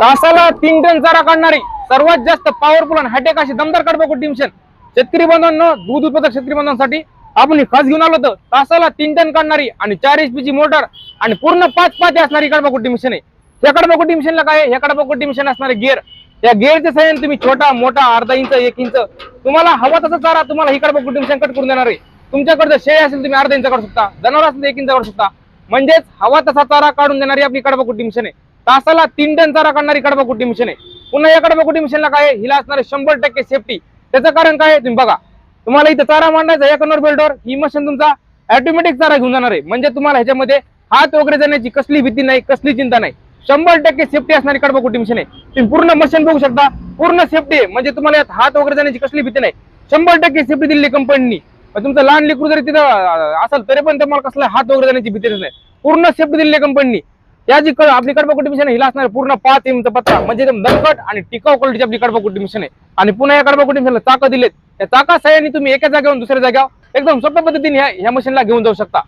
तासाला 3 टन चारा काढणारी सर्वात जास्त पॉवरफुल आणि हायटेक अशी दमदार कडबाकुट्टी मशीन शेतकरी बांधवांनो, दूध उत्पादक शेतकरी बांधवांसाठी आपण खास घेऊन आलो होतो। तासाला 3 टन काढणारी आणि 4 HP ची मोटर आणि पूर्ण 5 पाते असणारी कडबाकुट्टी मशीन आहे। या कडबाकुट्टी मशीनला काय आहे, या कडबाकुट्टी मशीन असणारे गिअर, या गिअरच्या साहाय्याने तुम्ही छोटा मोठा अर्धा इंच 1 इंच तुम्हाला हवा तसा चारा तुम्हाला ही कडबाकुट्टी मशीन कट करून देणार आहे। तुमच्याकडे शेळी असेल तुम्ही अर्धा इंच काढू शकता, जनावर असेल 1 इंच काढू शकता, म्हणजेच हवा तसा चारा काढून देणारी आपली कडबाकुट्टी मशीन आहे। तासाला 3 टन चारा काढणारी कडबाकुट्टी मशीन आहे। पुन्हा या कडबाकुट्टी मशीनला काय आहे, हिला असणारे 100% सेफ्टी। त्याचं कारण काय आहे तुम्ही बघा, तुम्हाला इथं चारा मांडायचा या कन्व्हर बेल्टवर, ही मशीन तुमचा ऑटोमॅटिक चारा घेऊन जाणार आहे। म्हणजे तुम्हाला ह्याच्यामध्ये हात वगैरे जाण्याची कसली भीती नाही, कसली चिंता नाही। 100% सेफ्टी असणारी कडबाकुट्टी मशीन आहे। तुम्ही पूर्ण मशीन बघू शकता, पूर्ण सेफ्टी आहे, म्हणजे तुम्हाला यात हात वगैरे जाण्याची कसली भीती नाही। 100% सेफ्टी दिली कंपनीनी। तुमचं लहान लेकरू जरी तिथं असेल तरी पण तुम्हाला कसला हात वगैरे जाण्याची भीती नाही, पूर्ण सेफ्टी दिली कंपनीनी। या जी आपली कडबाकुट्टी मशीन हिला असणार पूर्ण 5 इंच पत्रा, म्हणजे एकदम दणकट आणि टिकाऊ क्वालिटीची आपली कडबाकुट्टी मशीन आहे। आणि पुन्हा या कडबाकुट्टी मशीनला चाकं दिलेत, त्या चाका साह्याने तुम्ही एका जागेवरून दुसऱ्या जागेवर एकदम सोप्या पद्धतीने ह्या मशीनला घेऊन जाऊ शकता।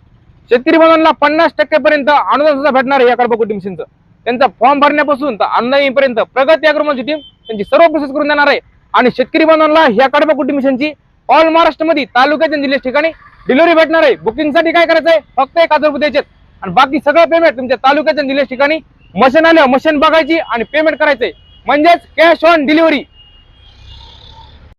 शेतकरी बांधवांना 50% पर्यंत अनुदान सुद्धा भेटणार आहे या कडबाकुट्टी मशीनचं। त्यांचा फॉर्म भरण्यापासून तर ऑनलाईन पर्यंत प्रगती अग्रोमची टीम त्यांची सर्व प्रोसेस करून देणार आहे। आणि शेतकरी बांधवांना ह्या कडबाकुट्टी मशीनची ऑल महाराष्ट्रामध्ये तालुक्याच्या जिल्ह्याच्या ठिकाणी डिलिव्हरी भेटणार आहे। बुकिंगसाठी काय करायचं आहे, फक्त 1000 रुपये द्यायचे आणि बाकी सगळं पेमेंट तुमच्या तालुक्याच्या जिल्ह्याच्या ठिकाणी मशीन आल्या मशीन बघायची आणि पेमेंट करायचंय, म्हणजेच कॅश ऑन डिलिव्हरी।